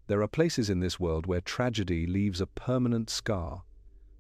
There are places in this world where tragedy leaves a permanent scar,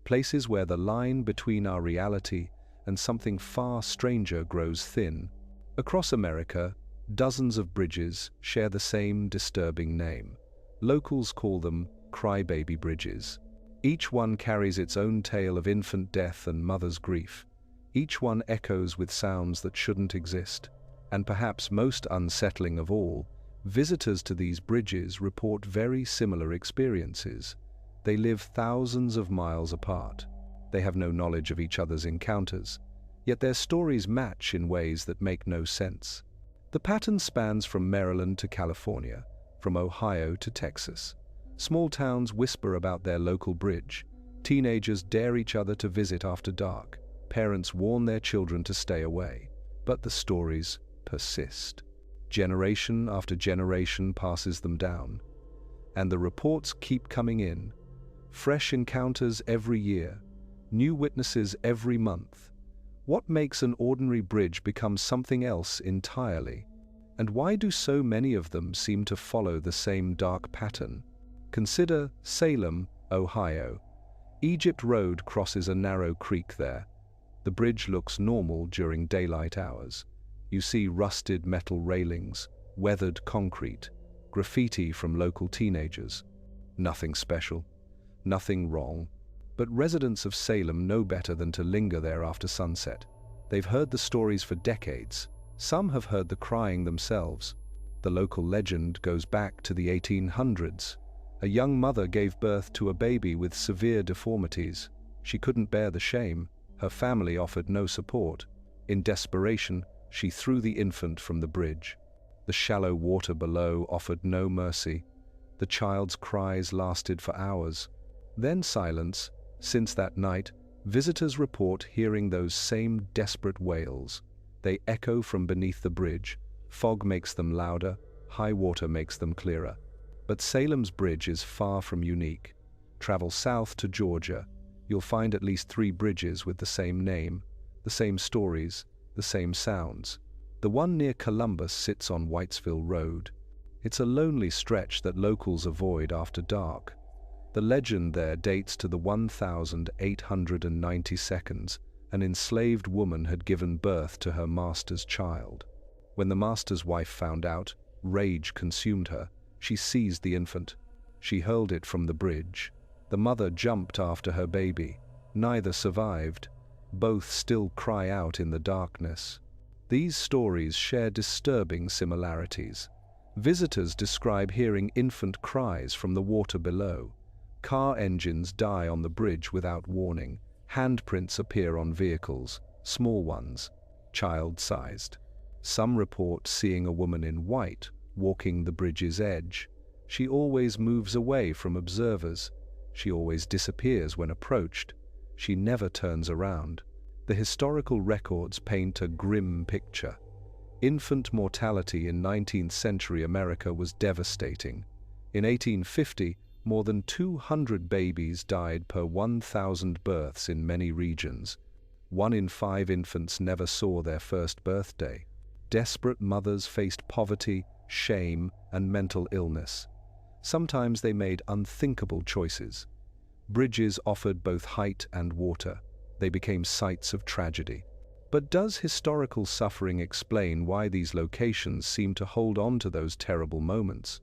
places where the line between our reality and something far stranger grows thin. Across America, dozens of bridges share the same disturbing name. Locals call them Crybaby Bridges. Each one carries its own tale of infant death and mother's grief. Each one echoes with sounds that shouldn't exist. And perhaps most unsettling of all, visitors to these bridges report very similar experiences. They live thousands of miles apart. They have no knowledge of each other's encounters, yet their stories match in ways that make no sense. The pattern spans from Maryland to California, from Ohio to Texas. Small towns whisper about their local bridge. Teenagers dare each other to visit after dark. Parents warn their children to stay away. But the stories persist. Generation after generation passes them down. And the reports keep coming in. Fresh encounters every year. New witnesses every month. What makes an ordinary bridge become something else entirely? And why do so many of them seem to follow the same dark pattern? Consider Salem, Ohio. Egypt Road crosses a narrow creek there. The bridge looks normal during daylight hours. You see rusted metal railings, weathered concrete, graffiti from local teenagers. Nothing special, nothing wrong. But residents of Salem know better than to linger there after sunset. They've heard the stories for decades. Some have heard the crying themselves. The local legend goes back to the 1800s. A young mother gave birth to a baby with severe deformities. She couldn't bear the shame. Her family offered no support. In desperation, she threw the infant from the bridge. The shallow water below offered no mercy. The child's cries lasted for hours. Then silence. Since that night, visitors report hearing those same desperate wails. They echo from beneath the bridge. Fog makes them louder, high water makes them clearer. But Salem's bridge is far from unique. Travel south to Georgia. You'll find at least 3 bridges with the same name, the same stories, the same sounds. The one near Columbus sits on Whitesville Road. It's a lonely stretch that locals avoid after dark. The legend there dates to the 1892. An enslaved woman had given birth to her master's child. When the master's wife found out, rage consumed her. She seized the infant. She hurled it from the bridge. The mother jumped after her baby. Neither survived. Both still cry out in the darkness. These stories share disturbing similarities. Visitors describe hearing infant cries from the water below. Car engines die on the bridge without warning. Handprints appear on vehicles, small ones, child-sized. Some report seeing a woman in white walking the bridge's edge. She always moves away from observers. She always disappears when approached. She never turns around. The historical records paint a grim picture. Infant mortality in 19th century America was devastating. In 1850, more than 200 babies died per 1,000 births in many regions. 1 in 5 infants never saw their first birthday. Desperate mothers faced poverty, shame, and mental illness. Sometimes they made unthinkable choices. Bridges offered both height and water. They became sites of tragedy. But does historical suffering explain why these locations seem to hold on to those terrible moments?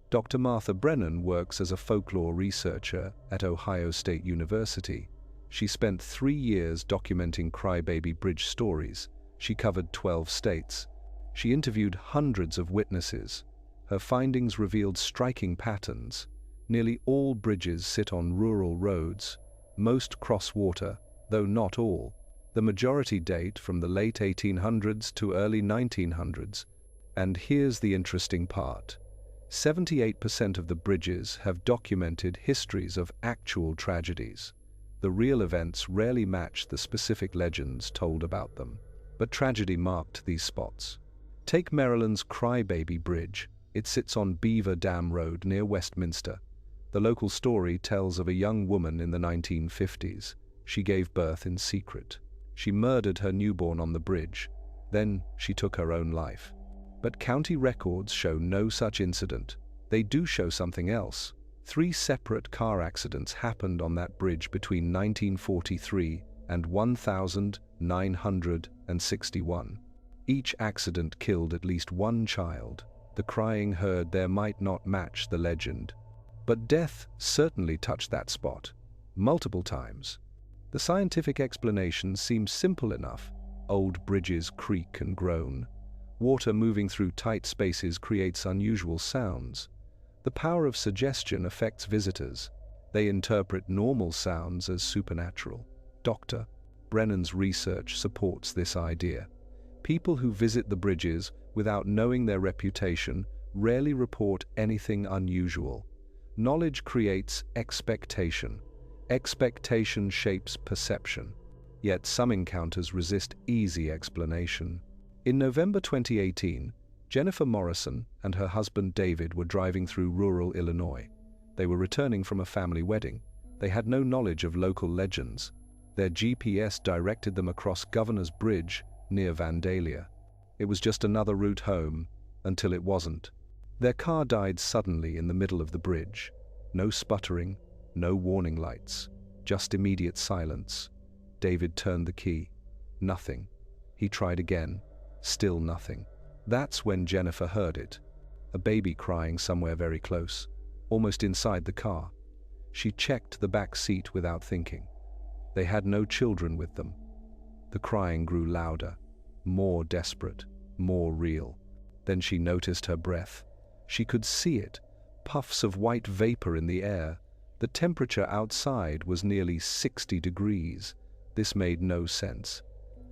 Dr. Martha Brennan works as a folklore researcher at Ohio State University. She spent 3 years documenting Crybaby Bridge stories. She covered 12 states. She interviewed hundreds of witnesses. Her findings revealed striking patterns. Nearly all bridges sit on rural roads. Most cross water, though not all. The majority date from the late 1800s to early 1900s. And here's the interesting part. 78% of the bridges have documented histories of actual tragedies. The real events rarely match the specific legends told about them, but tragedy marked these spots. Take Maryland's Crybaby Bridge. It sits on Beaver Dam Road near Westminster. The local story tells of a young woman in the 1950s. She gave birth in secret. She murdered her newborn on the bridge. Then she took her own life. But county records show no such incident. they do show something else. 3 separate car accidents happened on that bridge between 1943 and 1961. Each accident killed at least 1 child. The crying heard there might not match the legend. But death certainly touched that spot, multiple times. The scientific explanation seems simple enough. Old bridges creak and groan. Water moving through tight spaces creates unusual sounds. The power of suggestion affects visitors. They interpret normal sounds as supernatural. Dr. Brennan's research supports this idea. People who visit the bridges without knowing their reputation rarely report anything unusual. Knowledge creates expectation. Expectation shapes perception. Yet some encounters resist easy explanation. In November 2018, Jennifer Morrison and her husband David were driving through rural Illinois. They were returning from a family wedding. They had no knowledge of local legends. Their GPS directed them across Governor's Bridge near Vandalia. It was just another route home, until it wasn't. Their car died suddenly in the middle of the bridge. No sputtering, no warning lights, just immediate silence. David turned the key. Nothing. He tried again. Still nothing. That's when Jennifer heard it. A baby crying somewhere very close, almost inside the car. She checked the back seat without thinking. They had no children with them. The crying grew louder, more desperate, more real. Then she noticed her breath. She could see it, puffs of white vapor in the air. The temperature outside was nearly 60 degrees. This made no sense.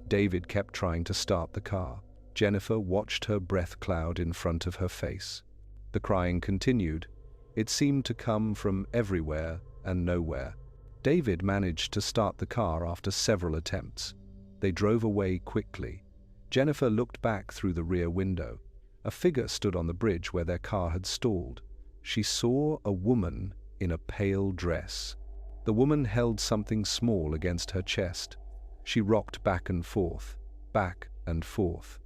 David kept trying to start the car. Jennifer watched her breath cloud in front of her face. The crying continued. It seemed to come from everywhere and nowhere. David managed to start the car after several attempts. They drove away quickly. Jennifer looked back through the rear window. A figure stood on the bridge where their car had stalled. She saw a woman in a pale dress. The woman held something small against her chest. She rocked back and forth, back and forth.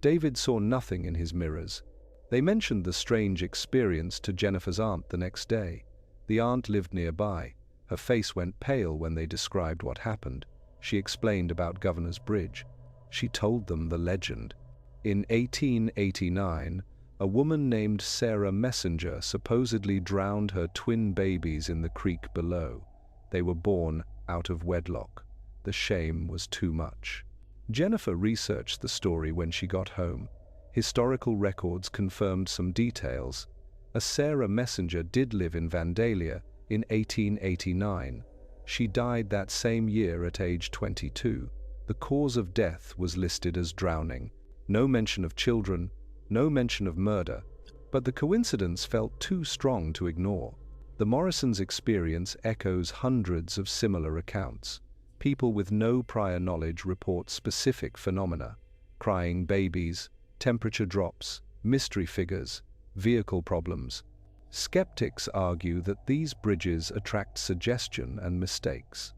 David saw nothing in his mirrors. They mentioned the strange experience to Jennifer's aunt the next day. The aunt lived nearby. Her face went pale when they described what happened. She explained about Governor's Bridge. She told them the legend. In 1889, a woman named Sarah Messenger supposedly drowned her twin babies in the creek below. They were born out of wedlock. The shame was too much. Jennifer researched the story when she got home. Historical records confirmed some details. A Sarah Messenger did live in Vandalia in 1889. She died that same year at age 22. The cause of death was listed as drowning. No mention of children, no mention of murder, but the coincidence felt too strong to ignore. The Morrisons' experience echoes hundreds of similar accounts. People with no prior knowledge report specific phenomena: crying babies, temperature drops, mystery figures, vehicle problems. Skeptics argue that these bridges attract suggestion and mistakes.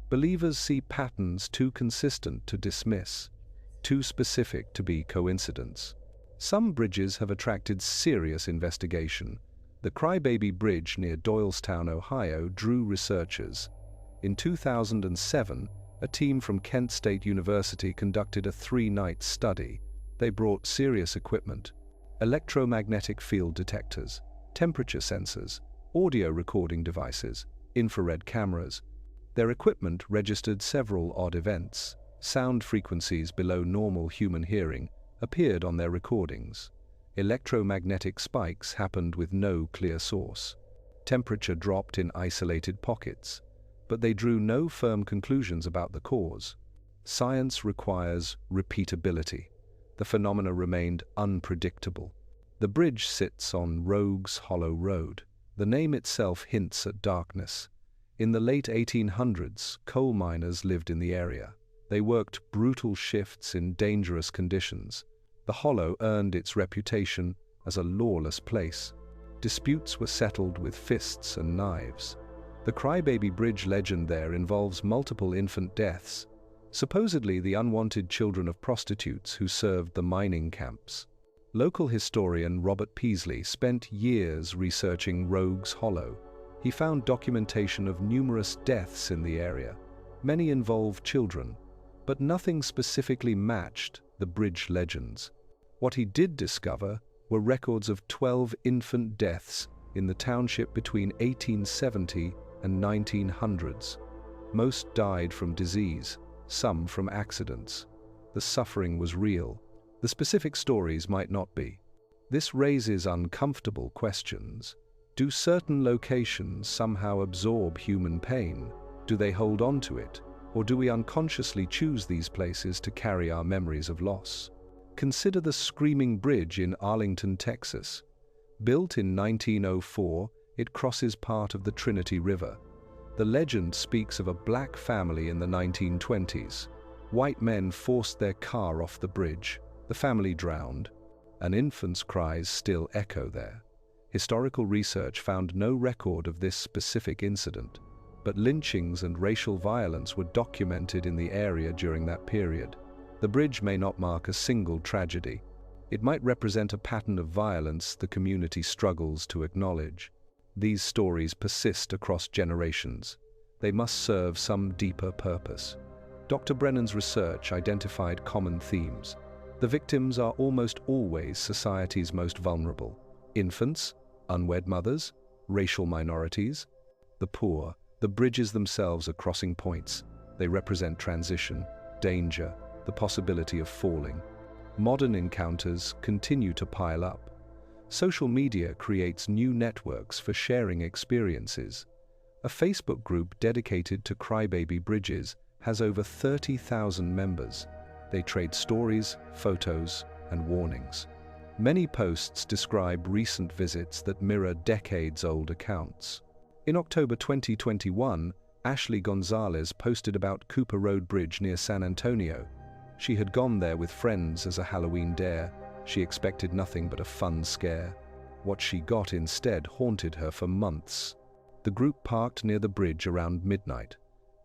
Believers see patterns too consistent to dismiss, too specific to be coincidence. Some bridges have attracted serious investigation. The Crybaby Bridge near Doylestown, Ohio, drew researchers. In 2007, a team from Kent State University conducted a 3-night study. They brought serious equipment: electromagnetic field detectors, temperature sensors, audio recording devices, infrared cameras. Their equipment registered several odd events. Sound frequencies below normal human hearing appeared on their recordings. Electromagnetic spikes happened with no clear source. Temperature dropped in isolated pockets, but they drew no firm conclusions about the cause. Science requires repeatability. The phenomena remained unpredictable. The bridge sits on Rogues Hollow Road. The name itself hints at darkness. In the late 1800s, coal miners lived in the area. They worked brutal shifts in dangerous conditions. The hollow earned its reputation as a lawless place. Disputes were settled with fists and knives. The Crybaby Bridge legend there involves multiple infant deaths, supposedly the unwanted children of prostitutes who served the mining camps. Local historian Robert Peasley spent years researching Rogues Hollow. He found documentation of numerous deaths in the area. Many involved children, but nothing specifically matched the bridge legends. What he did discover were records of 12 infant deaths in the township between 1870 and 1900s. Most died from disease, some from accidents. The suffering was real. The specific stories might not be. This raises uncomfortable questions. Do certain locations somehow absorb human pain? Do they hold on to it? Or do we unconsciously choose these places to carry our memories of loss? Consider the Screaming Bridge in Arlington, Texas. Built in 1904, it crosses part of the Trinity River. The legend speaks of a black family in the 1920s. White men forced their car off the bridge. The family drowned. An infant's cries still echo there. Historical research found no record of this specific incident, but lynchings and racial violence were documented in the area during that period. The bridge may not mark a single tragedy. It might represent a pattern of violence the community struggles to acknowledge. These stories persist across generations. They must serve some deeper purpose. Dr. Brennan's research identified common themes. The victims are almost always society's most vulnerable: infants, unwed mothers, racial minorities, the poor. The bridges themselves are crossing points. They represent transition, danger, the possibility of falling. Modern encounters continue to pile up. Social media creates new networks for sharing experiences. A Facebook group dedicated to Crybaby Bridges has over 30,000 members. They trade stories, photos, and warnings. Many posts describe recent visits that mirror decades-old accounts. In October 2021, Ashley Gonzalez posted about Cooper Road Bridge near San Antonio. She had gone there with friends as a Halloween dare. She expected nothing but a fun scare. What she got instead haunted her for months. The group parked near the bridge around midnight.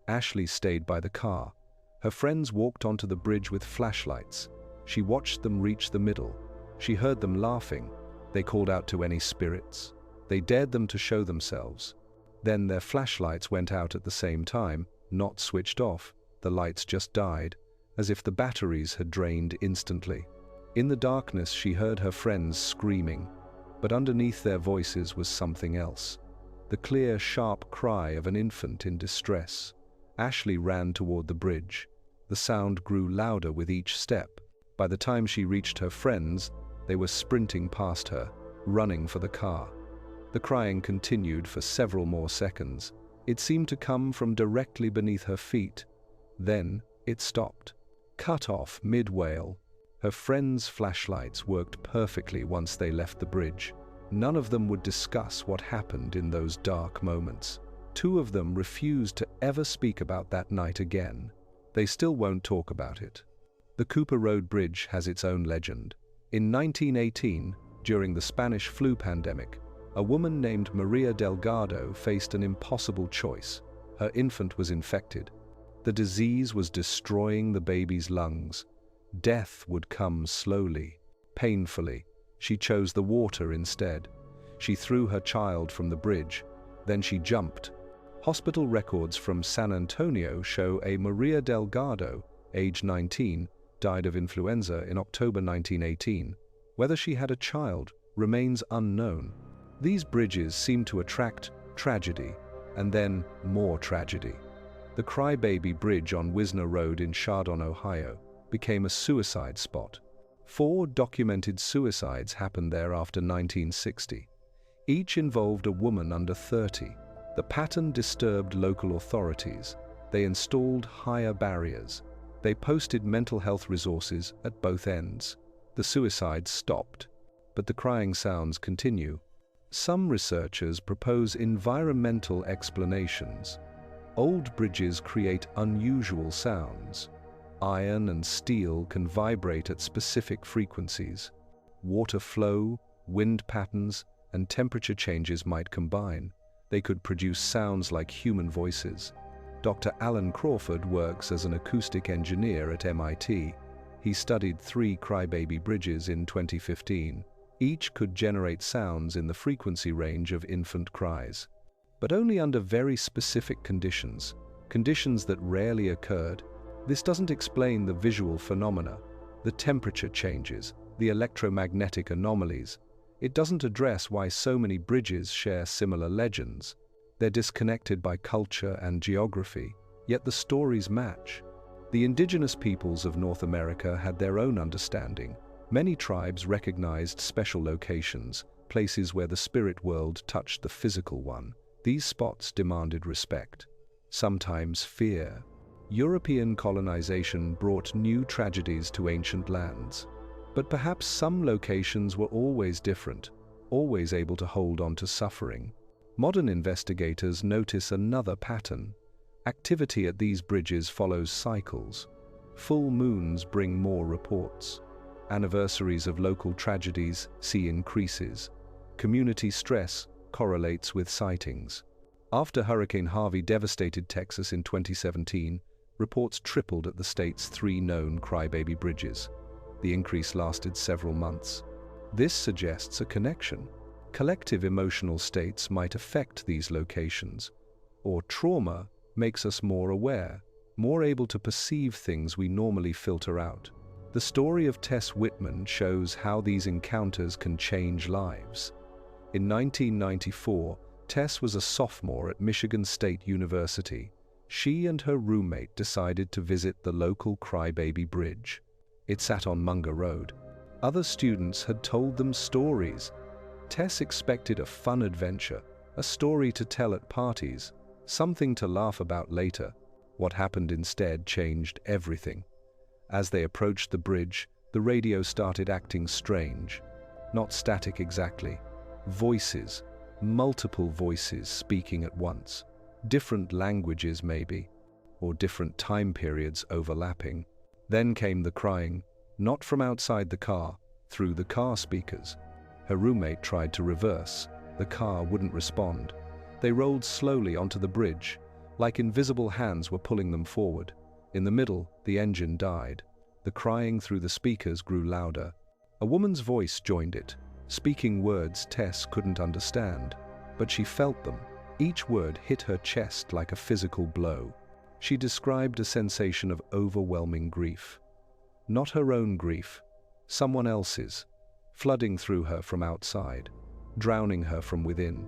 Ashley stayed by the car. Her friends walked onto the bridge with flashlights. She watched them reach the middle. She heard them laughing. They called out to any spirits. They dared them to show themselves. Then their flashlights went out at the same time, not switched off. The lights just died, as if the batteries had drained instantly. In the darkness, she heard her friends screaming, but underneath their voices was something else. The clear, sharp cry of an infant in distress. Ashley ran toward the bridge. The sound grew louder with each step. By the time she reached her friends, they were sprinting past her, running for the car. The crying continued for several more seconds. It seemed to come from directly beneath her feet. Then it stopped. Cut off mid-wail. Her friends' flashlights worked perfectly once they left the bridge. None of them would discuss what happened in those dark moments. Two of them refused to ever speak about that night again. They still won't talk about it. The Cooper Road Bridge has its own legend. In 1918, during the Spanish flu pandemic, a woman named Maria Delgado faced an impossible choice. Her infant was infected. The disease was destroying the baby's lungs. Death would come slowly, painfully. She chose the water instead. She threw her child from the bridge. Then she jumped. Hospital records from San Antonio show a Maria Delgado, age 19, died of influenza in October 1918. Whether she had a child remains unknown. These bridges seem to attract tragedy, and then more tragedy. The Crybaby Bridge on Wisner Road in Chardon, Ohio, became a suicide spot. 4 documented suicides happened there after 1960. Each involved a woman under 30. The pattern disturbed local authorities. They installed higher barriers. They posted mental health resources at both ends. The suicides stopped, but the crying sounds continue. Some researchers propose environmental explanations. Old bridges create unusual sounds. Iron and steel can vibrate at specific frequencies. Water flow, wind patterns, and temperature changes might combine. They could produce sounds like human voices. Dr. Alan Crawford works as an acoustic engineer at MIT. He studied 3 crybaby bridges in 2015. Each could generate sounds in the frequency range of infant cries, but only under very specific conditions that rarely occurred. This doesn't explain the visual phenomena, the temperature changes, the electromagnetic anomalies. It doesn't address why so many bridges share similar legends. They're disconnected by culture and geography, yet the stories match. The indigenous peoples of North America had their own understanding. Many tribes recognized special locations, places where the spirit world touched the physical one. These spots demanded respect, sometimes fear. European colonization brought new tragedies to ancient lands. But perhaps some locations were always different, always able to hold on to suffering. Modern investigators notice another pattern. Activity at these bridges follows cycles. Full moons bring more reports. Anniversaries of local tragedies see increases. Community stress correlates with sightings. After Hurricane Harvey devastated Texas in 2017, reports tripled at the state's 3 known crybaby bridges. The increase lasted several months. This suggests a connection. Collective emotional states might affect these locations, or trauma makes us more aware, more able to perceive things we normally filter out. The story of Tess Whitman shows how these encounters can change lives. In 1994, Tess was a sophomore at Michigan State University. She and her roommate decided to visit the local Crybaby Bridge. It sat on Munger Road. Other students had told them stories. Tess expected a fun adventure, a story to tell at parties, something to laugh about later. What happened instead changed everything. As they approached the bridge, the radio started acting strange. Not static exactly. Voices, multiple voices speaking at once. Different languages maybe, or different time periods overlapping. Then came the crying, not from outside the car, through the car speakers. Her roommate tried to reverse. The car wouldn't respond. They rolled slowly onto the bridge, like invisible hands were pulling them forward. In the middle, the engine died. The crying through the speakers grew louder. A woman's voice joined it, speaking words Tess couldn't understand, but she felt them. Each word hit her chest like a physical blow. She described a sensation of overwhelming grief. Not her own grief, someone else's, flooding through her from outside, drowning her from within.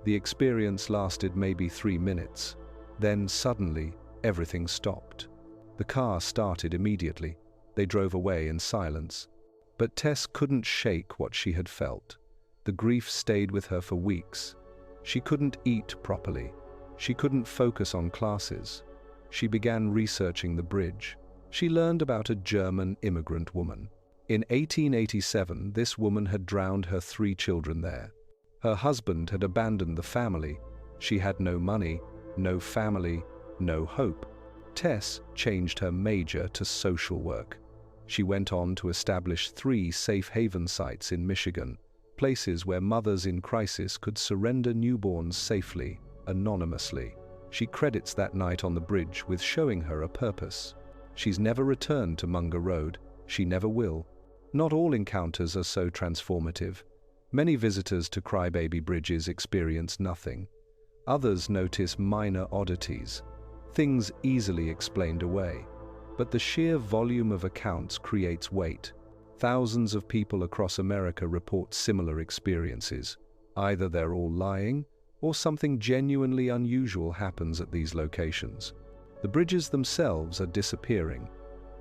The experience lasted maybe 3 minutes. Then suddenly, everything stopped. The car started immediately. They drove away in silence. But Tess couldn't shake what she had felt. The grief stayed with her for weeks. She couldn't eat properly. She couldn't focus on classes. She began researching the bridge. She learned about a German immigrant woman. In 1887, this woman had drowned her 3 children there. Her husband had abandoned the family. She had no money, no family, no hope. Tess changed her major to social work. She went on to establish 3 safe haven sites in Michigan, places where mothers in crisis could surrender newborns safely, anonymously. She credits that night on the bridge with showing her a purpose. She's never returned to Munger Road. She never will. Not all encounters are so transformative. Many visitors to Crybaby Bridges experience nothing. Others notice minor oddities, things easily explained away. But the sheer volume of accounts creates weight. Thousands of people across America report similar experiences. Either they're all lying, or something genuinely unusual happens at these locations. The bridges themselves are disappearing.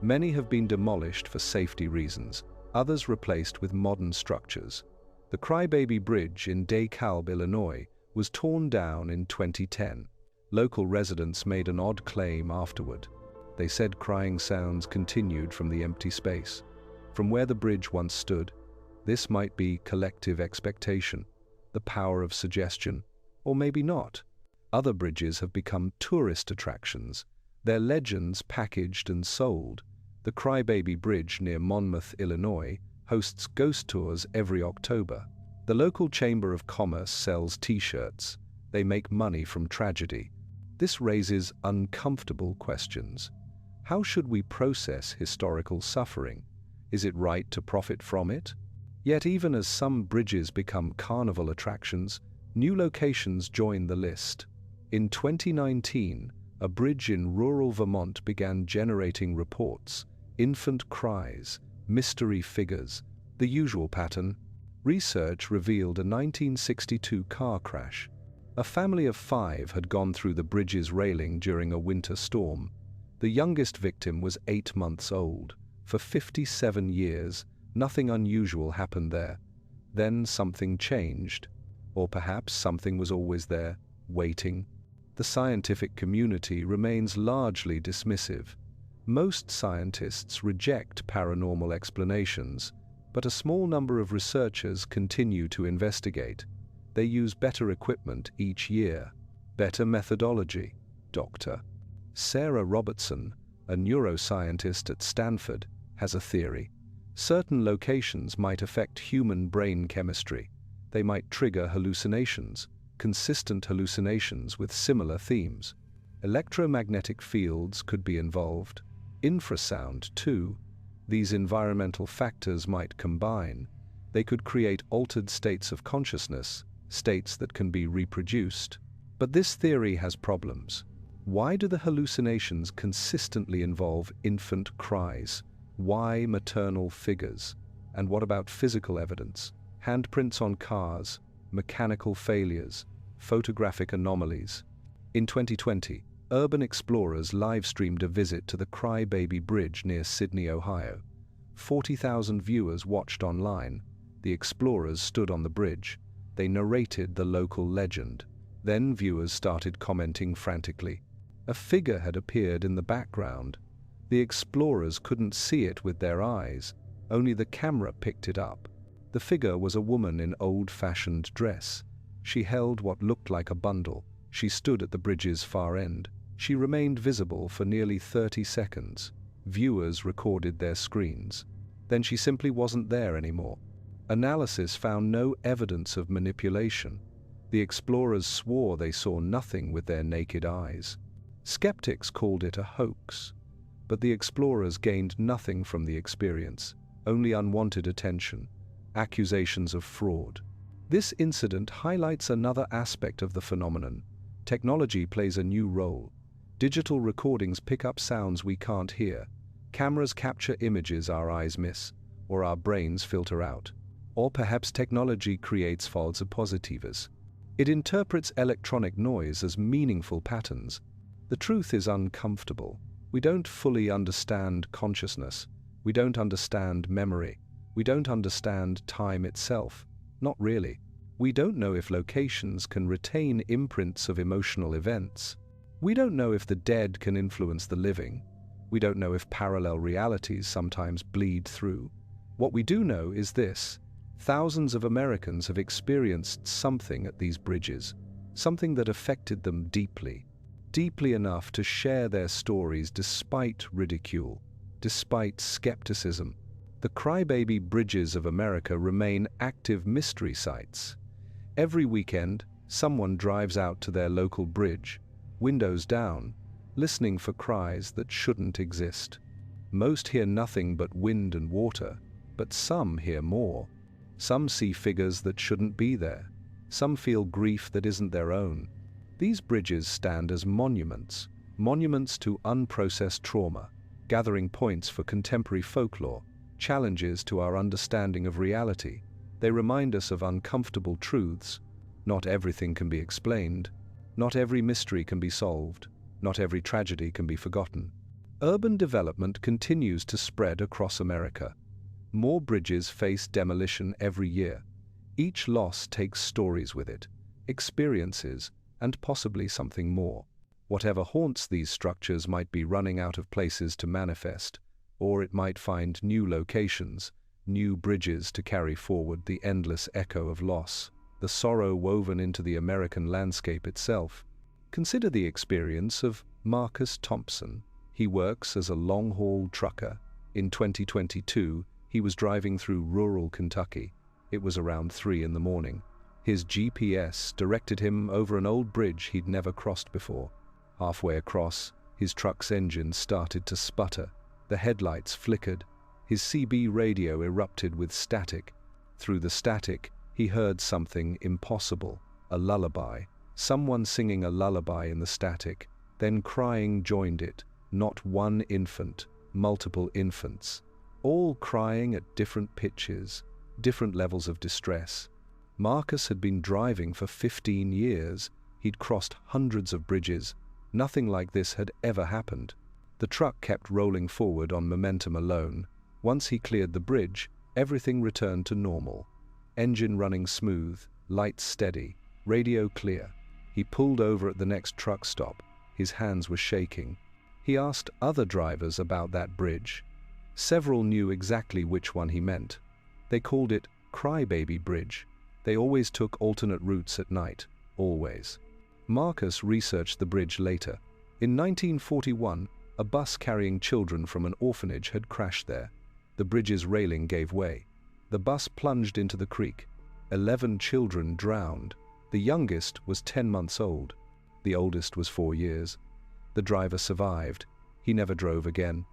Many have been demolished for safety reasons, others replaced with modern structures. The Crybaby Bridge in DeKalb, Illinois, was torn down in 2010. Local residents made an odd claim afterward. They said crying sounds continued from the empty space. From where the bridge once stood, this might be collective expectation, the power of suggestion, or maybe not. Other bridges have become tourist attractions, their legends packaged and sold. The Crybaby Bridge near Monmouth, Illinois, hosts ghost tours every October. The local Chamber of Commerce sells T-shirts. They make money from tragedy. This raises uncomfortable questions. How should we process historical suffering? Is it right to profit from it? Yet even as some bridges become carnival attractions, new locations join the list. In 2019, a bridge in rural Vermont began generating reports: infant cries, mystery figures, the usual pattern. Research revealed a 1962 car crash. A family of 5 had gone through the bridge's railing during a winter storm. The youngest victim was 8 months old. For 57 years, nothing unusual happened there. Then something changed. Or perhaps something was always there, waiting. The scientific community remains largely dismissive. Most scientists reject paranormal explanations, but a small number of researchers continue to investigate. They use better equipment each year, better methodology. Dr. Sarah Robertson, a neuroscientist at Stanford, has a theory. Certain locations might affect human brain chemistry. They might trigger hallucinations, consistent hallucinations with similar themes. Electromagnetic fields could be involved. Infrasound, too. These environmental factors might combine. They could create altered states of consciousness, states that can be reproduced. But this theory has problems. Why do the hallucinations consistently involve infant cries? Why maternal figures? And what about physical evidence? Handprints on cars, mechanical failures, photographic anomalies. In 2020, urban explorers live-streamed a visit to the Crybaby Bridge near Sydney, Ohio. 40,000 viewers watched online. The explorers stood on the bridge. They narrated the local legend. Then viewers started commenting frantically. A figure had appeared in the background. The explorers couldn't see it with their eyes. Only the camera picked it up. The figure was a woman in old-fashioned dress. She held what looked like a bundle. She stood at the bridge's far end. She remained visible for nearly 30 seconds. Viewers recorded their screens. Then she simply wasn't there anymore. Analysis found no evidence of manipulation. The explorers swore they saw nothing with their naked eyes. Skeptics called it a hoax. But the explorers gained nothing from the experience, only unwanted attention, accusations of fraud. This incident highlights another aspect of the phenomenon. Technology plays a new role. Digital recordings pick up sounds we can't hear. Cameras capture images our eyes miss, or our brains filter out. Or perhaps technology creates false positivas. It interprets electronic noise as meaningful patterns. The truth is uncomfortable. We don't fully understand consciousness. We don't understand memory. We don't understand time itself. Not really. We don't know if locations can retain imprints of emotional events. We don't know if the dead can influence the living. We don't know if parallel realities sometimes bleed through. What we do know is this: thousands of Americans have experienced something at these bridges, something that affected them deeply, deeply enough to share their stories despite ridicule, despite skepticism. The Crybaby Bridges of America remain active mystery sites. Every weekend, someone drives out to their local bridge, windows down, listening for cries that shouldn't exist. Most hear nothing but wind and water, but some hear more. Some see figures that shouldn't be there. Some feel grief that isn't their own. These bridges stand as monuments, monuments to unprocessed trauma, gathering points for contemporary folklore, challenges to our understanding of reality. They remind us of uncomfortable truths. Not everything can be explained. Not every mystery can be solved. Not every tragedy can be forgotten. Urban development continues to spread across America. More bridges face demolition every year. Each loss takes stories with it, experiences, and possibly something more. Whatever haunts these structures might be running out of places to manifest, or it might find new locations, new bridges to carry forward the endless echo of loss, the sorrow woven into the American landscape itself. Consider the experience of Marcus Thompson. He works as a long-haul trucker. In 2022, he was driving through rural Kentucky. It was around 3 in the morning. His GPS directed him over an old bridge he'd never crossed before. Halfway across, His truck's engine started to sputter. The headlights flickered. His CB radio erupted with static. Through the static, he heard something impossible, a lullaby. Someone singing a lullaby in the static, then crying joined it. Not one infant, multiple infants. All crying at different pitches, different levels of distress. Marcus had been driving for 15 years. He'd crossed hundreds of bridges. Nothing like this had ever happened. The truck kept rolling forward on momentum alone. Once he cleared the bridge, everything returned to normal. Engine running smooth, lights steady, radio clear. He pulled over at the next truck stop. His hands were shaking. He asked other drivers about that bridge. Several knew exactly which one he meant. They called it Crybaby Bridge. They always took alternate routes at night, always. Marcus researched the bridge later. In 1941, a bus carrying children from an orphanage had crashed there. The bridge's railing gave way. The bus plunged into the creek. 11 children drowned. The youngest was 10 months old. The oldest was 4 years. The driver survived. He never drove again.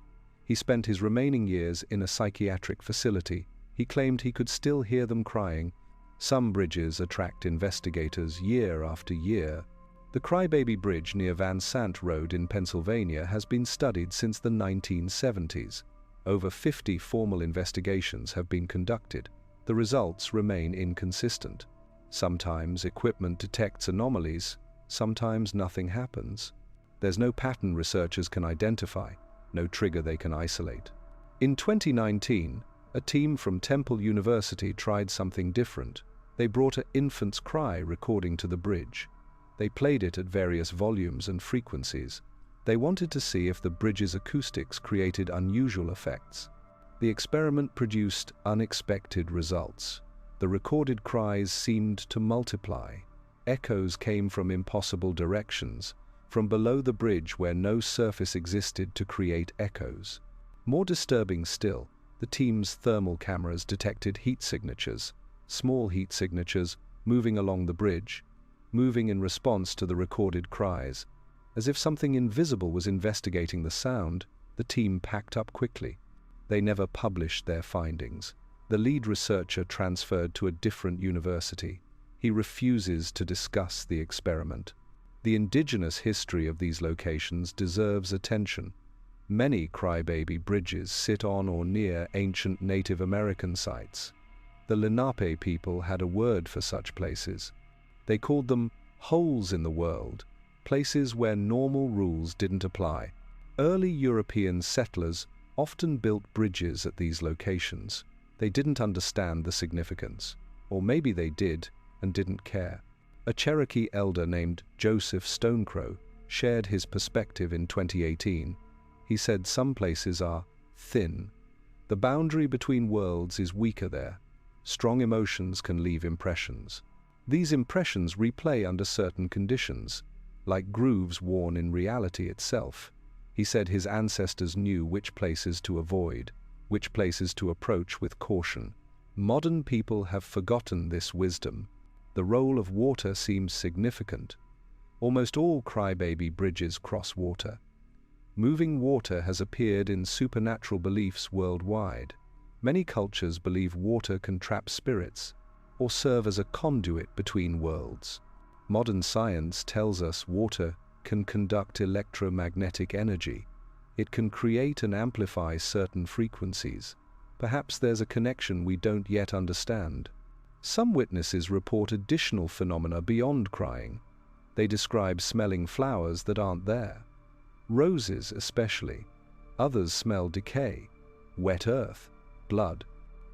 He spent his remaining years in a psychiatric facility. He claimed he could still hear them crying. Some bridges attract investigators year after year. The Crybaby Bridge near Van Sant Road in Pennsylvania has been studied since the 1970s. Over 50 formal investigations have been conducted. The results remain inconsistent. Sometimes equipment detects anomalies, sometimes nothing happens. There's no pattern researchers can identify, no trigger they can isolate. In 2019, a team from Temple University tried something different. They brought an infant's cry recording to the bridge. They played it at various volumes and frequencies. They wanted to see if the bridge's acoustics created unusual effects. The experiment produced unexpected results. The recorded cries seemed to multiply. Echoes came from impossible directions, from below the bridge where no surface existed to create echoes. More disturbing still, the team's thermal cameras detected heat signatures, small heat signatures moving along the bridge, moving in response to the recorded cries. As if something invisible was investigating the sound, the team packed up quickly. They never published their findings. The lead researcher transferred to a different university. He refuses to discuss the experiment. The indigenous history of these locations deserves attention. Many Crybaby Bridges sit on or near ancient Native American sites. The Lenape people had a word for such places. They called them holes in the world, places where normal rules didn't apply. Early European settlers often built bridges at these locations. They didn't understand the significance, or maybe they did and didn't care. A Cherokee elder named Joseph Stonecrow shared his perspective in 2018. He said some places are thin. The boundary between worlds is weaker there. Strong emotions can leave impressions. These impressions replay under certain conditions, like grooves worn in reality itself. He said his ancestors knew which places to avoid, which places to approach with caution. Modern people have forgotten this wisdom. The role of water seems significant. Almost all Crybaby Bridges cross water. Moving water has appeared in supernatural beliefs worldwide. Many cultures believe water can trap spirits or serve as a conduit between worlds. Modern science tells us water can conduct electromagnetic energy. It can create and amplify certain frequencies. Perhaps there's a connection we don't yet understand. Some witnesses report additional phenomena beyond crying. They describe smelling flowers that aren't there. Roses especially. Others smell decay, wet earth, blood.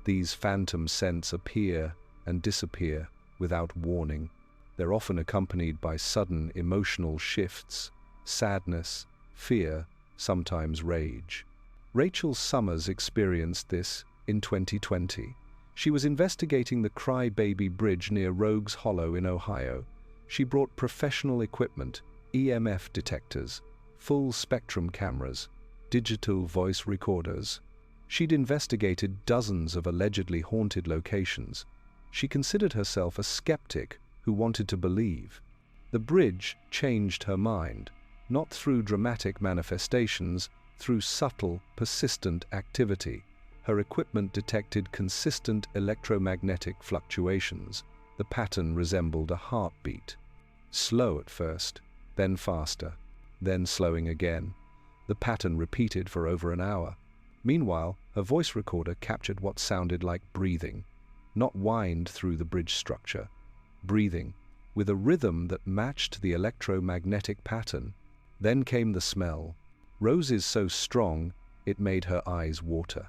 These phantom scents appear and disappear without warning. They're often accompanied by sudden emotional shifts, sadness, fear, sometimes rage. Rachel Summers experienced this in 2020. She was investigating the Crybaby Bridge near Rogues Hollow in Ohio. She brought professional equipment, EMF detectors, full-spectrum cameras, digital voice recorders. She'd investigated dozens of allegedly haunted locations. She considered herself a skeptic who wanted to believe. The bridge changed her mind. not through dramatic manifestations, through subtle, persistent activity. Her equipment detected consistent electromagnetic fluctuations. The pattern resembled a heartbeat. Slow at first, then faster, then slowing again. The pattern repeated for over an hour. Meanwhile, her voice recorder captured what sounded like breathing, not whined through the bridge structure. Breathing, with a rhythm that matched the electromagnetic pattern. Then came the smell. Roses so strong, it made her eyes water.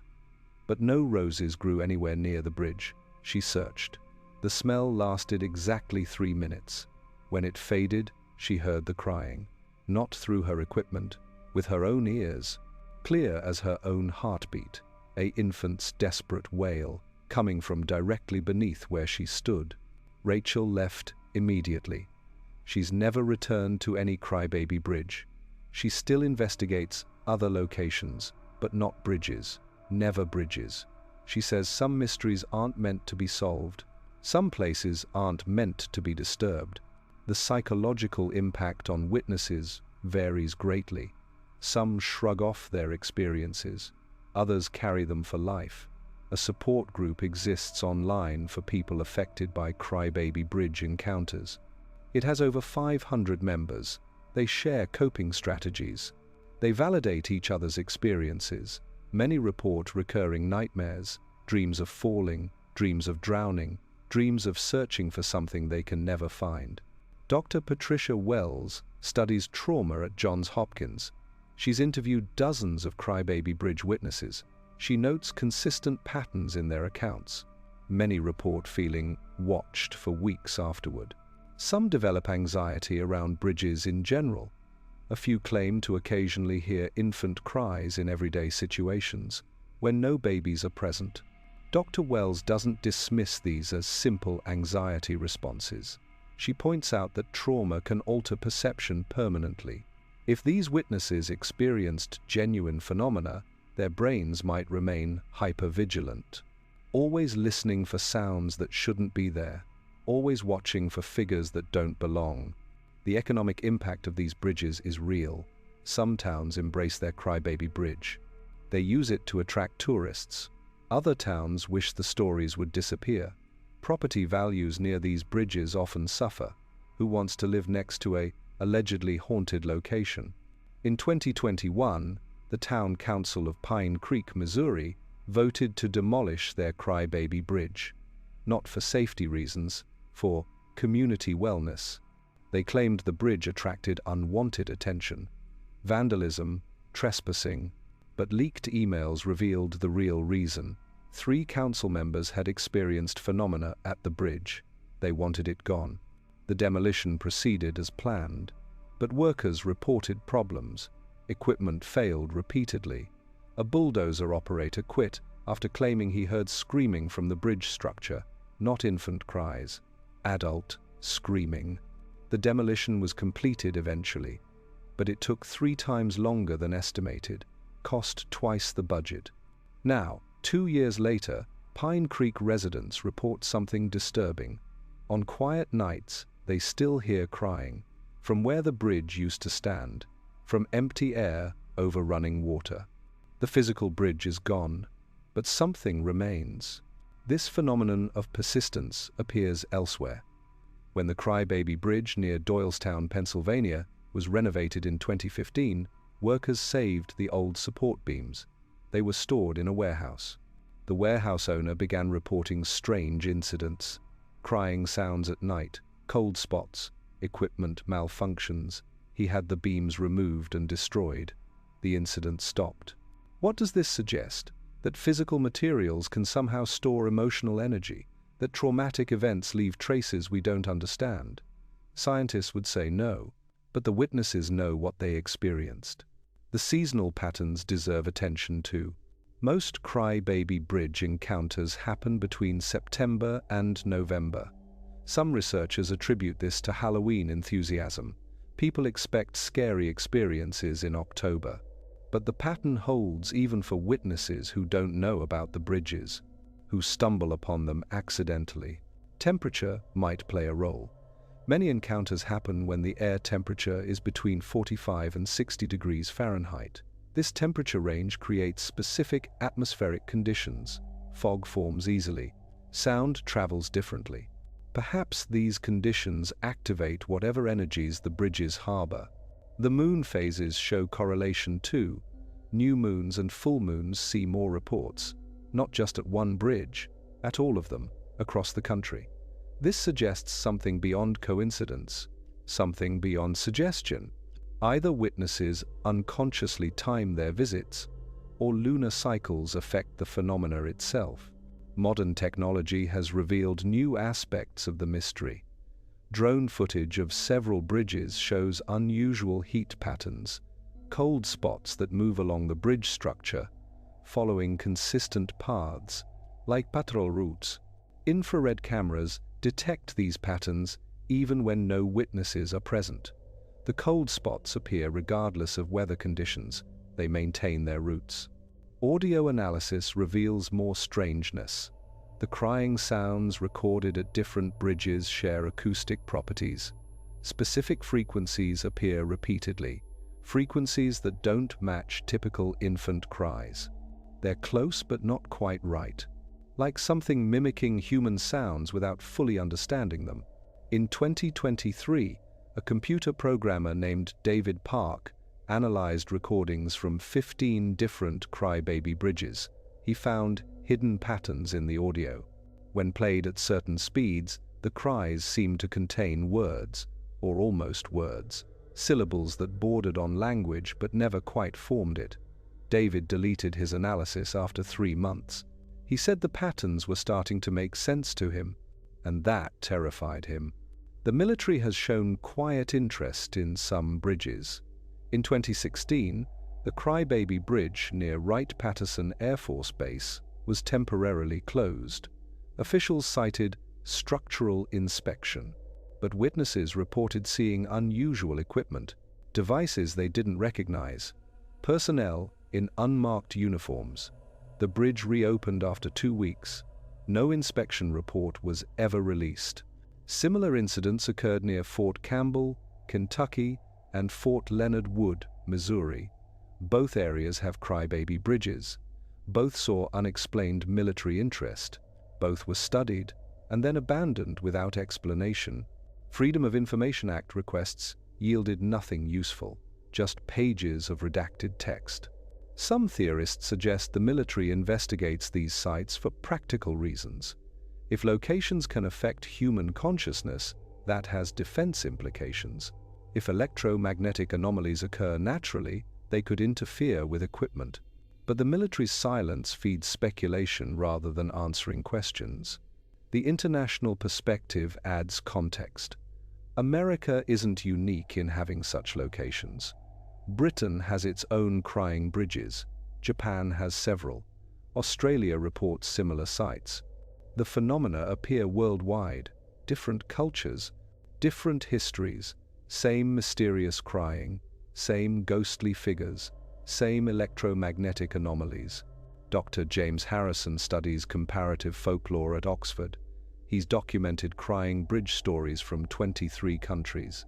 But no roses grew anywhere near the bridge. She searched. The smell lasted exactly 3 minutes. When it faded, she heard the crying. Not through her equipment, with her own ears. Clear as her own heartbeat. An infant's desperate wail, coming from directly beneath where she stood. Rachel left immediately. She's never returned to any Crybaby Bridge. She still investigates other locations, but not bridges. Never bridges. She says some mysteries aren't meant to be solved. Some places aren't meant to be disturbed. The psychological impact on witnesses varies greatly. Some shrug off their experiences. Others carry them for life. A support group exists online for people affected by Crybaby Bridge encounters. It has over 500 members. They share coping strategies. They validate each other's experiences. Many report recurring nightmares, dreams of falling, dreams of drowning, dreams of searching for something they can never find. Dr. Patricia Wells studies trauma at Johns Hopkins. She's interviewed dozens of Crybaby Bridge witnesses. She notes consistent patterns in their accounts. Many report feeling watched for weeks afterward. Some develop anxiety around bridges in general. A few claim to occasionally hear infant cries in everyday situations, when no babies are present. Dr. Wells doesn't dismiss these as simple anxiety responses. She points out that trauma can alter perception permanently. If these witnesses experienced genuine phenomena, their brains might remain hypervigilant, always listening for sounds that shouldn't be there, always watching for figures that don't belong. The economic impact of these bridges is real. Some towns embrace their Crybaby Bridge. They use it to attract tourists. Other towns wish the stories would disappear. Property values near these bridges often suffer. Who wants to live next to a allegedly haunted location? In 2021, the Town Council of Pine Creek, Missouri, voted to demolish their Crybaby Bridge. Not for safety reasons, for community wellness. They claimed the bridge attracted unwanted attention, vandalism, trespassing, but leaked emails revealed the real reason. 3 council members had experienced phenomena at the bridge. They wanted it gone. The demolition proceeded as planned, but workers reported problems. Equipment failed repeatedly. A bulldozer operator quit after claiming he heard screaming from the bridge structure, not infant cries, adult screaming. The demolition was completed eventually, but it took 3 times longer than estimated, cost twice the budget. Now, 2 years later, Pine Creek residents report something disturbing. On quiet nights, they still hear crying, from where the bridge used to stand, from empty air over running water. The physical bridge is gone, but something remains. This phenomenon of persistence appears elsewhere. When the Crybaby Bridge near Doylestown, Pennsylvania, was renovated in 2015, workers saved the old support beams. They were stored in a warehouse. The warehouse owner began reporting strange incidents, crying sounds at night, cold spots, equipment malfunctions. He had the beams removed and destroyed. The incident stopped. What does this suggest? That physical materials can somehow store emotional energy? That traumatic events leave traces we don't understand? Scientists would say no, but the witnesses know what they experienced. The seasonal patterns deserve attention too. Most Crybaby Bridge encounters happen between September and November. Some researchers attribute this to Halloween enthusiasm. People expect scary experiences in October. But the pattern holds even for witnesses who don't know about the bridges, who stumble upon them accidentally. Temperature might play a role. Many encounters happen when the air temperature is between 45 and 60 degrees Fahrenheit. This temperature range creates specific atmospheric conditions. Fog forms easily. Sound travels differently. Perhaps these conditions activate whatever energies the bridges harbor. The moon phases show correlation too. New moons and full moons see more reports, not just at one bridge, at all of them, across the country. This suggests something beyond coincidence, something beyond suggestion. Either witnesses unconsciously time their visits, or lunar cycles affect the phenomena itself. Modern technology has revealed new aspects of the mystery. Drone footage of several bridges shows unusual heat patterns, cold spots that move along the bridge structure, following consistent paths, like patrol routes. Infrared cameras detect these patterns even when no witnesses are present. The cold spots appear regardless of weather conditions. They maintain their routes. Audio analysis reveals more strangeness. The crying sounds recorded at different bridges share acoustic properties. Specific frequencies appear repeatedly, frequencies that don't match typical infant cries. They're close but not quite right, like something mimicking human sounds without fully understanding them. In 2023, a computer programmer named David Park analyzed recordings from 15 different Crybaby Bridges. He found hidden patterns in the audio. When played at certain speeds, the cries seemed to contain words, or almost words, syllables that bordered on language but never quite formed it. David deleted his analysis after 3 months. He said the patterns were starting to make sense to him, and that terrified him. The military has shown quiet interest in some bridges. In 2016, the Crybaby Bridge near Wright-Patterson Air Force Base was temporarily closed. Officials cited structural inspection, but witnesses reported seeing unusual equipment, devices they didn't recognize, personnel in unmarked uniforms. The bridge reopened after 2 weeks. No inspection report was ever released. Similar incidents occurred near Fort Campbell, Kentucky, and Fort Leonard Wood, Missouri. Both areas have Crybaby Bridges. Both saw unexplained military interest. Both were studied and then abandoned without explanation. Freedom of Information Act requests yielded nothing useful, just pages of redacted text. Some theorists suggest the military investigates these sites for practical reasons. If locations can affect human consciousness, that has defense implications. If electromagnetic anomalies occur naturally, they could interfere with equipment. But the military's silence feeds speculation rather than answering questions. The international perspective adds context. America isn't unique in having such locations. Britain has its own crying bridges. Japan has several. Australia reports similar sites. The phenomena appear worldwide. Different cultures, different histories, same mysterious crying, same ghostly figures, same electromagnetic anomalies. Dr. James Harrison studies comparative folklore at Oxford. He's documented crying bridge stories from 23 countries.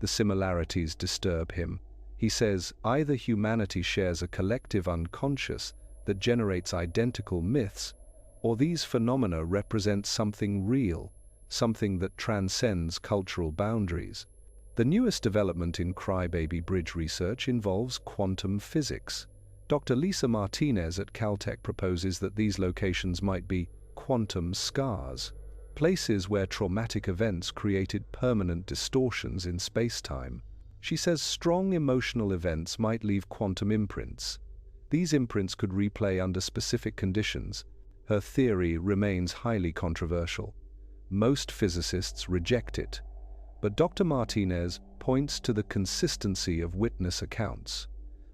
The similarities disturb him. He says either humanity shares a collective unconscious that generates identical myths, or these phenomena represent something real, something that transcends cultural boundaries. The newest development in Crybaby Bridge research involves quantum physics. Dr. Lisa Martinez at Caltech proposes that these locations might be quantum scars, places where traumatic events created permanent distortions in space-time. She says strong emotional events might leave quantum imprints. These imprints could replay under specific conditions. Her theory remains highly controversial. Most physicists reject it, but Dr. Martinez points to the consistency of witness accounts,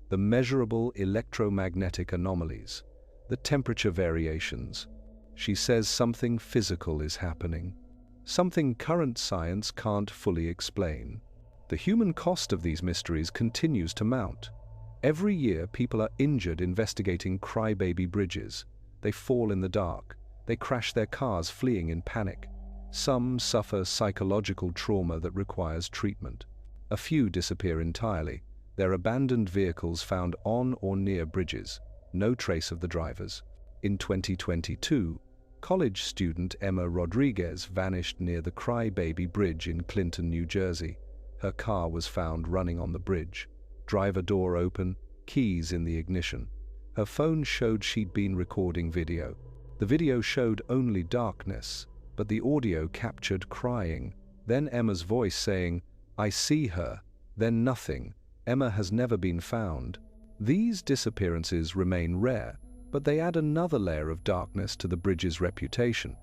the measurable electromagnetic anomalies, the temperature variations. She says something physical is happening, something current science can't fully explain. The human cost of these mysteries continues to mount. Every year, people are injured investigating Crybaby Bridges. They fall in the dark. They crash their cars fleeing in panic. Some suffer psychological trauma that requires treatment. A few disappear entirely. They're abandoned vehicles found on or near bridges. No trace of the drivers. In 2022, college student Emma Rodriguez vanished near the Crybaby Bridge in Clinton, New Jersey. Her car was found running on the bridge. Driver door open, keys in the ignition. Her phone showed she'd been recording video. The video showed only darkness, but the audio captured crying. Then Emma's voice saying, "I see her," then nothing. Emma has never been found. These disappearances remain rare, but they add another layer of darkness to the bridge's reputation.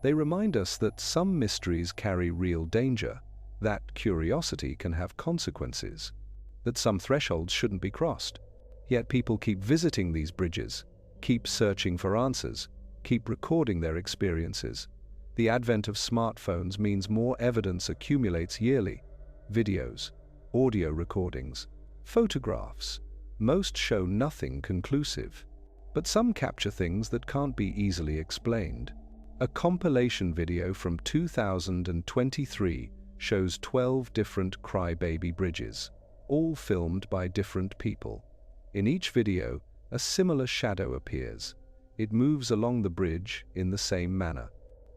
They remind us that some mysteries carry real danger, that curiosity can have consequences, that some thresholds shouldn't be crossed. Yet people keep visiting these bridges, keep searching for answers, keep recording their experiences. The advent of smartphones means more evidence accumulates yearly. Videos, audio recordings, photographs. Most show nothing conclusive, but some capture things that can't be easily explained. A compilation video from 2023 shows 12 different Crybaby Bridges, all filmed by different people. In each video, a similar shadow appears. It moves along the bridge in the same manner.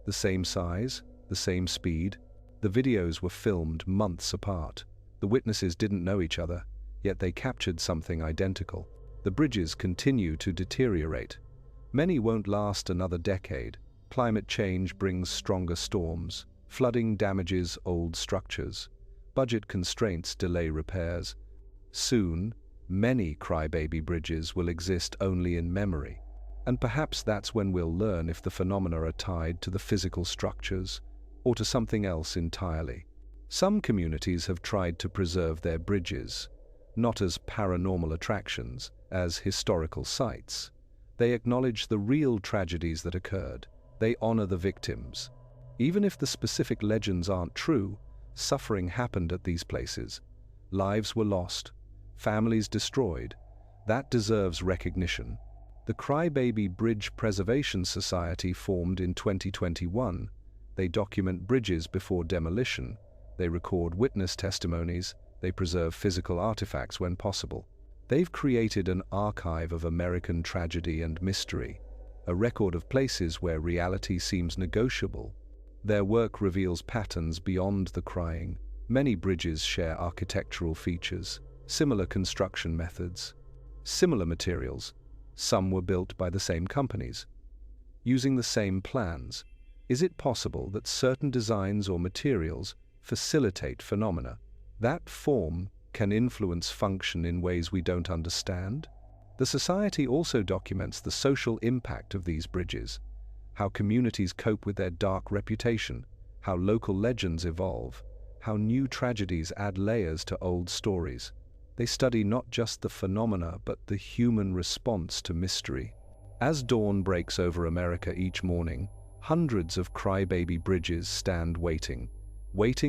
The same size, the same speed. The videos were filmed months apart. The witnesses didn't know each other, yet they captured something identical. The bridges continue to deteriorate. Many won't last another decade. Climate change brings stronger storms. Flooding damages old structures. Budget constraints delay repairs. Soon, many Crybaby Bridges will exist only in memory. And perhaps that's when we'll learn if the phenomena are tied to the physical structures or to something else entirely. Some communities have tried to preserve their bridges, not as paranormal attractions, as historical sites. They acknowledge the real tragedies that occurred. They honor the victims. Even if the specific legends aren't true, suffering happened at these places. Lives were lost, families destroyed. That deserves recognition. The Crybaby Bridge Preservation Society formed in 2021. They document bridges before demolition. They record witness testimonies. They preserve physical artifacts when possible. They've created an archive of American tragedy and mystery, a record of places where reality seems negotiable. Their work reveals patterns beyond the crying. Many bridges share architectural features, similar construction methods, similar materials. Some were built by the same companies, using the same plans. Is it possible that certain designs or materials facilitate phenomena? That form can influence function in ways we don't understand? The Society also documents the social impact of these bridges, how communities cope with their dark reputation, how local legends evolve, how new tragedies add layers to old stories. They study not just the phenomena but the human response to mystery. As dawn breaks over America each morning, hundreds of Crybaby Bridges stand waiting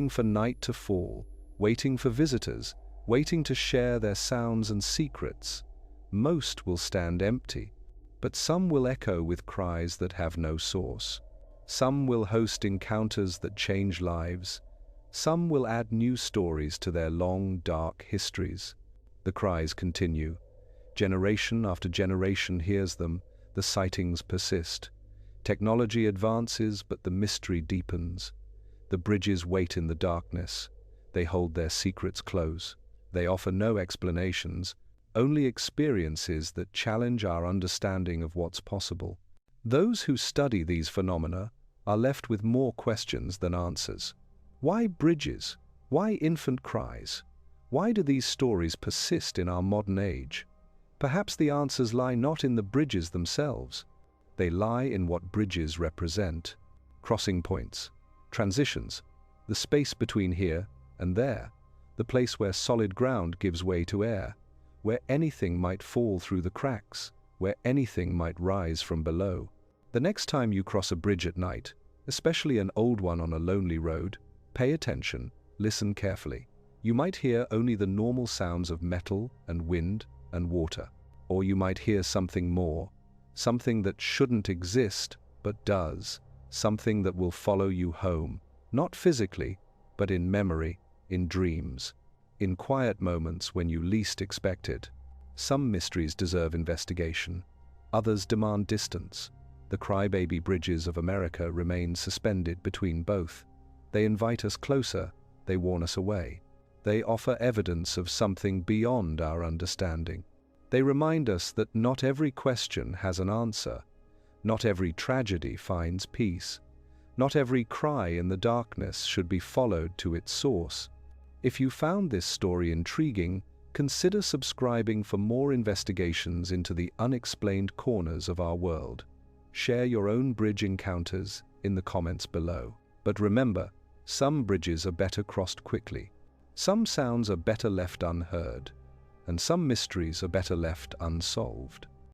for night to fall, waiting for visitors, waiting to share their sounds and secrets. Most will stand empty, but some will echo with cries that have no source. Some will host encounters that change lives. Some will add new stories to their long, dark histories. The cries continue. Generation after generation hears them. The sightings persist. Technology advances, but the mystery deepens. The bridges wait in the darkness. They hold their secrets close. They offer no explanations, only experiences that challenge our understanding of what's possible. Those who study these phenomena are left with more questions than answers. Why bridges? Why infant cries? Why do these stories persist in our modern age? Perhaps the answers lie not in the bridges themselves. They lie in what bridges represent. Crossing points, transitions, the space between here and there, the place where solid ground gives way to air, where anything might fall through the cracks, where anything might rise from below. The next time you cross a bridge at night, especially an old one on a lonely road, pay attention, listen carefully. You might hear only the normal sounds of metal and wind and water, or you might hear something more, something that shouldn't exist but does, something that will follow you home, not physically, but in memory, in dreams, in quiet moments when you least expect it. Some mysteries deserve investigation, others demand distance. The Crybaby Bridges of America remain suspended between both. They invite us closer, they warn us away. They offer evidence of something beyond our understanding. They remind us that not every question has an answer, not every tragedy finds peace, not every cry in the darkness should be followed to its source. If you found this story intriguing, consider subscribing for more investigations into the unexplained corners of our world. Share your own bridge encounters in the comments below. But remember, some bridges are better crossed quickly, some sounds are better left unheard, and some mysteries are better left unsolved.